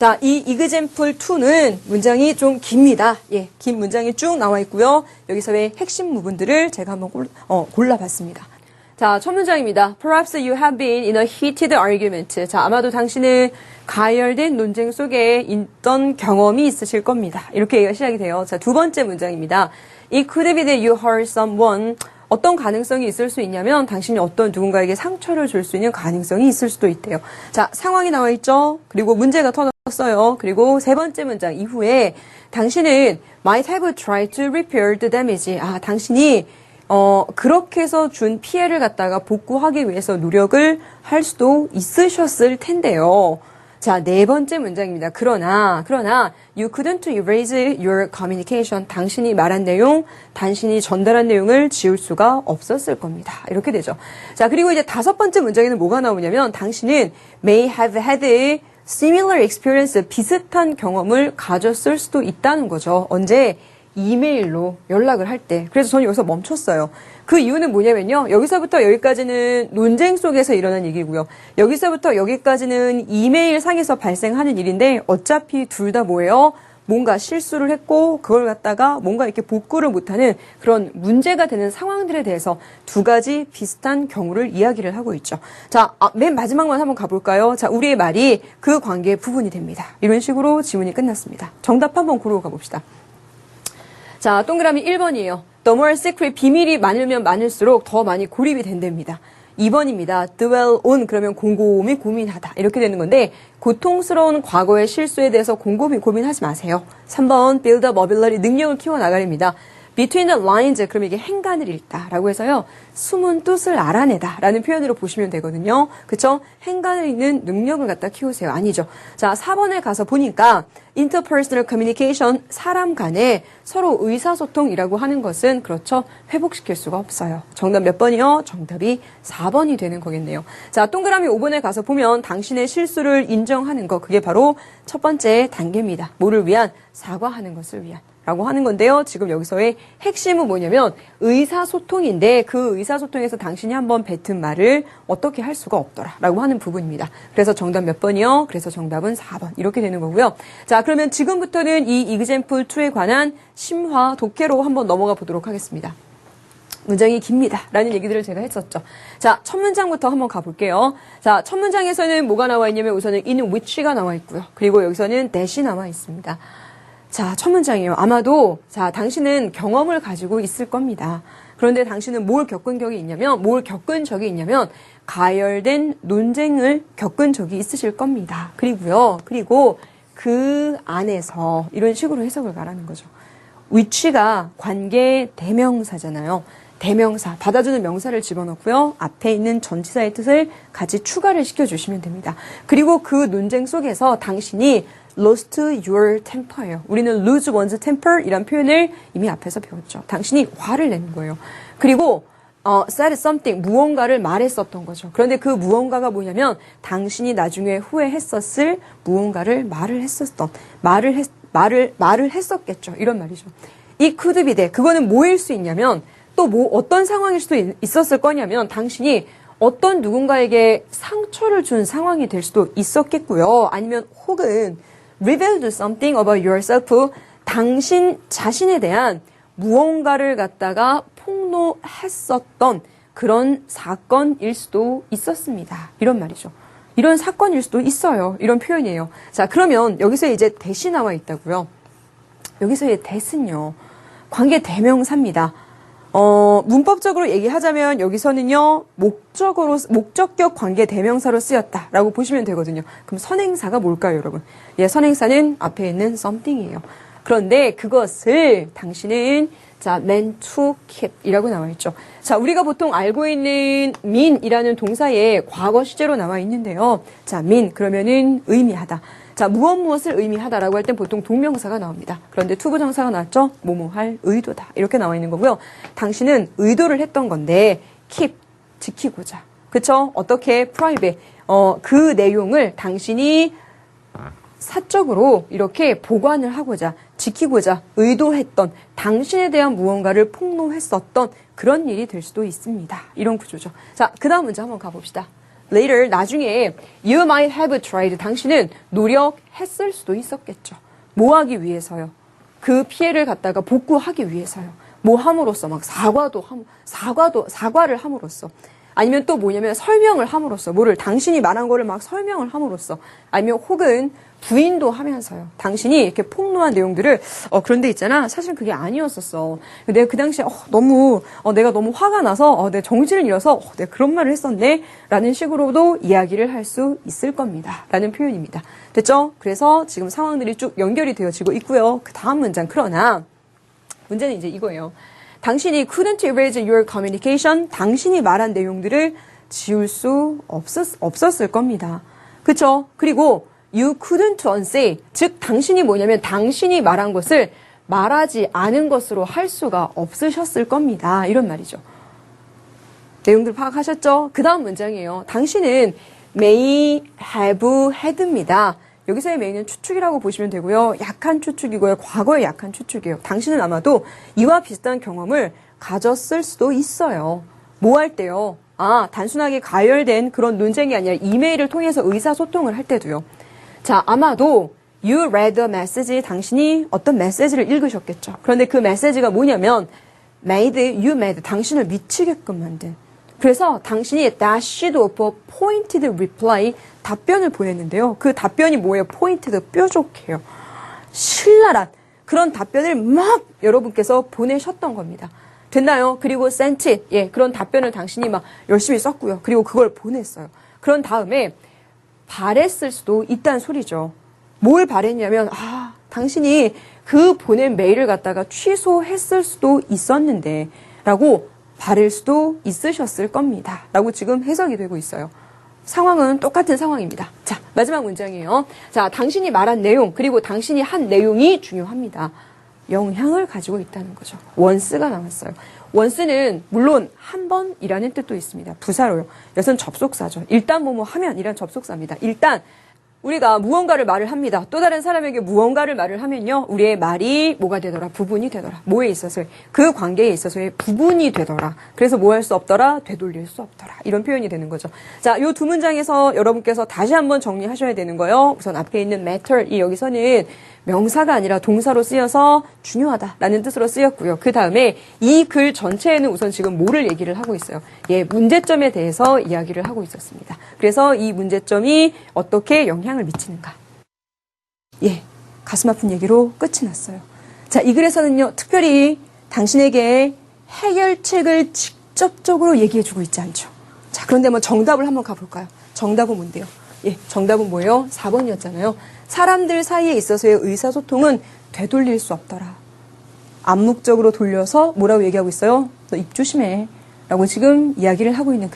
자, 이 example 2는 문장이 좀 깁니다. 예, 긴 문장이 쭉 나와 있고요. 여기서의 핵심 부분들을 제가 한번 골라봤습니다. 자, 첫 문장입니다. Perhaps you have been in a heated argument. 자, 아마도 당신은 가열된 논쟁 속에 있던 경험이 있으실 겁니다. 이렇게 얘기가 시작이 돼요. 자, 두 번째 문장입니다. It could be that you hurt someone. 어떤 가능성이 있을 수 있냐면 당신이 어떤 누군가에게 상처를 줄 수 있는 가능성이 있을 수도 있대요. 자, 상황이 나와 있죠. 그리고 문제가 터졌어요. 그리고 세 번째 문장 이후에 당신은 might have tried to repair the damage. 아, 당신이 그렇게 해서 준 피해를 갖다가 복구하기 위해서 노력을 할 수도 있으셨을 텐데요. 자, 네 번째 문장입니다. 그러나 you couldn't erase your communication. 당신이 말한 내용, 당신이 전달한 내용을 지울 수가 없었을 겁니다. 이렇게 되죠. 자, 그리고 이제 다섯 번째 문장에는 뭐가 나오냐면 당신은 may have had similar experience, 비슷한 경험을 가졌을 수도 있다는 거죠. 언제? 이메일로 연락을 할 때. 그래서 저는 여기서 멈췄어요. 그 이유는 뭐냐면요. 여기서부터 여기까지는 논쟁 속에서 일어난 얘기고요. 여기서부터 여기까지는 이메일 상에서 발생하는 일인데 어차피 둘 다 뭐예요? 뭔가 실수를 했고 그걸 갖다가 뭔가 이렇게 복구를 못하는 그런 문제가 되는 상황들에 대해서 두 가지 비슷한 경우를 이야기를 하고 있죠. 자, 맨 마지막만 한번 가볼까요? 자, 우리의 말이 그 관계의 부분이 됩니다. 이런 식으로 지문이 끝났습니다. 정답 한번 고르고 가봅시다. 자, 동그라미 1번이에요. The more secret, 비밀이 많으면 많을수록 더 많이 고립이 된답니다. 2번입니다. dwell on, 그러면 곰곰이 고민하다. 이렇게 되는 건데, 고통스러운 과거의 실수에 대해서 곰곰이 고민하지 마세요. 3번, build up ability, 능력을 키워나가립니다. between the lines, 그럼 이게 행간을 읽다 라고 해서요. 숨은 뜻을 알아내다 라는 표현으로 보시면 되거든요. 그쵸? 행간을 읽는 능력을 갖다 키우세요. 아니죠. 자, 4번에 가서 보니까 interpersonal communication, 사람 간에 서로 의사소통이라고 하는 것은 그렇죠. 회복시킬 수가 없어요. 정답 몇 번이요? 정답이 4번이 되는 거겠네요. 자, 동그라미 5번에 가서 보면 당신의 실수를 인정하는 거, 그게 바로 첫 번째 단계입니다. 뭐를 위한? 사과하는 것을 위한. 라고 하는 건데요. 지금 여기서의 핵심은 뭐냐면 의사소통인데 그 의사소통에서 당신이 한번 뱉은 말을 어떻게 할 수가 없더라 라고 하는 부분입니다. 그래서 정답 몇 번이요? 그래서 정답은 4번 이렇게 되는 거고요. 자, 그러면 지금부터는 이 example 2에 관한 심화 독해로 한번 넘어가 보도록 하겠습니다. 문장이 깁니다 라는 얘기들을 제가 했었죠. 자, 첫 문장부터 한번 가볼게요. 자, 첫 문장에서는 뭐가 나와 있냐면 우선은 in which가 나와 있고요. 그리고 여기서는 that이 나와 있습니다. 자, 첫 문장이에요. 아마도, 자, 당신은 경험을 가지고 있을 겁니다. 그런데 당신은 뭘 겪은 적이 있냐면, 가열된 논쟁을 겪은 적이 있으실 겁니다. 그리고 그 안에서 이런 식으로 해석을 가라는 거죠. which가 관계 대명사잖아요. 대명사, 받아주는 명사를 집어넣고요. 앞에 있는 전치사의 뜻을 같이 추가를 시켜주시면 됩니다. 그리고 그 논쟁 속에서 당신이 lost your temper예요. 우리는 lose one's temper 이란 표현을 이미 앞에서 배웠죠. 당신이 화를 내는 거예요. 그리고 said something, 무언가를 말했었던 거죠. 그런데 그 무언가가 뭐냐면 당신이 나중에 후회했었을 무언가를 말을 했었겠죠. 이런 말이죠. 이 could be that, 그거는 뭐일 수 있냐면 또 어떤 상황일 수도 있었을 거냐면 당신이 어떤 누군가에게 상처를 준 상황이 될 수도 있었겠고요. 아니면 혹은 revealed something about yourself, 당신 자신에 대한 무언가를 갖다가 폭로했었던 그런 사건일 수도 있었습니다. 이런 말이죠. 이런 사건일 수도 있어요. 이런 표현이에요. 자, 그러면 여기서 이제 that이 나와 있다고요. 여기서의 that은요, 관계 대명사입니다. 문법적으로 얘기하자면 여기서는요, 목적격 관계 대명사로 쓰였다라고 보시면 되거든요. 그럼 선행사가 뭘까요, 여러분? 예, 선행사는 앞에 있는 something이에요. 그런데 그것을 당신은 자, meant to keep 이라고 나와 있죠. 자, 우리가 보통 알고 있는 mean이라는 동사의 과거 시제로 나와 있는데요. 자, mean 그러면은 의미하다. 자, 무엇을 의미하다라고 할 땐 보통 동명사가 나옵니다. 그런데 투부정사가 나왔죠? 뭐뭐할 의도다. 이렇게 나와 있는 거고요. 당신은 의도를 했던 건데 keep, 지키고자. 그쵸? 어떻게? private. 그 내용을 당신이 사적으로 이렇게 보관을 하고자, 지키고자 의도했던 당신에 대한 무언가를 폭로했었던 그런 일이 될 수도 있습니다. 이런 구조죠. 자, 그 다음 문제 한번 가봅시다. later, 나중에 you might have tried. 당신은 노력했을 수도 있었겠죠. 뭐 하기 위해서요? 그 피해를 갖다가 복구하기 위해서요. 뭐 함으로써 막 사과를 함으로써. 아니면 또 뭐냐면 설명을 함으로써. 뭐를 당신이 말한 거를 막 설명을 함으로써. 아니면 혹은 부인도 하면서요. 당신이 이렇게 폭로한 내용들을 그런데 있잖아. 사실 그게 아니었었어. 내가 그 당시에 내가 너무 화가 나서 내 정신을 잃어서 내가 그런 말을 했었네. 라는 식으로도 이야기를 할 수 있을 겁니다. 라는 표현입니다. 됐죠? 그래서 지금 상황들이 쭉 연결이 되어지고 있고요. 그 다음 문장. 그러나 문제는 이제 이거예요. 당신이 couldn't erase your communication. 당신이 말한 내용들을 지울 수 없었을 겁니다. 그쵸? 그리고 you couldn't unsay. 즉, 당신이 뭐냐면 당신이 말한 것을 말하지 않은 것으로 할 수가 없으셨을 겁니다. 이런 말이죠. 내용들 파악하셨죠? 그 다음 문장이에요. 당신은 may have had입니다. 여기서의 may는 추측이라고 보시면 되고요. 약한 추측이고요. 과거의 약한 추측이에요. 당신은 아마도 이와 비슷한 경험을 가졌을 수도 있어요. 뭐 할 때요? 단순하게 가열된 그런 논쟁이 아니라 이메일을 통해서 의사소통을 할 때도요. 자, 아마도 you read a message. 당신이 어떤 메시지를 읽으셨겠죠. 그런데 그 메시지가 뭐냐면 made you mad. 당신을 미치게끔 만든. 그래서 당신이 dashed of a pointed reply. 답변을 보냈는데요. 그 답변이 뭐예요? 포인트드, 뾰족해요. 신랄한 그런 답변을 막 여러분께서 보내셨던 겁니다. 됐나요? 그리고 sent it. 그런 답변을 당신이 막 열심히 썼고요. 그리고 그걸 보냈어요. 그런 다음에 바랬을 수도 있다는 소리죠. 뭘 바랬냐면 당신이 그 보낸 메일을 갖다가 취소했을 수도 있었는데 라고 바랄 수도 있으셨을 겁니다. 라고 지금 해석이 되고 있어요. 상황은 똑같은 상황입니다. 자, 마지막 문장이에요. 자, 당신이 말한 내용 그리고 당신이 한 내용이 중요합니다. 영향을 가지고 있다는 거죠. once가 나왔어요. once는 물론 한 번이라는 뜻도 있습니다. 부사로요. 이것은 접속사죠. 일단 뭐뭐 하면 이란 접속사입니다. 일단 우리가 무언가를 말을 합니다. 또 다른 사람에게 무언가를 말을 하면요. 우리의 말이 뭐가 되더라? 부분이 되더라. 뭐에 있어서의? 그 관계에 있어서의 부분이 되더라. 그래서 뭐 할 수 없더라? 되돌릴 수 없더라. 이런 표현이 되는 거죠. 자, 요 두 문장에서 여러분께서 다시 한번 정리하셔야 되는 거요. 우선 앞에 있는 matter, 이 여기서는 명사가 아니라 동사로 쓰여서 중요하다라는 뜻으로 쓰였고요. 그 다음에 이 글 전체에는 우선 지금 뭐를 얘기를 하고 있어요? 문제점에 대해서 이야기를 하고 있었습니다. 그래서 이 문제점이 어떻게 영향을 미치는가? 가슴 아픈 얘기로 끝이 났어요. 자, 이 글에서는요, 특별히 당신에게 해결책을 직접적으로 얘기해주고 있지 않죠. 자, 그런데 정답을 한번 가볼까요? 정답은 뭔데요? 정답은 뭐예요? 4번이었잖아요. 사람들 사이에 있어서의 의사소통은 되돌릴 수 없더라. 암묵적으로 돌려서 뭐라고 얘기하고 있어요? 너 입 조심해. 라고 지금 이야기를 하고 있는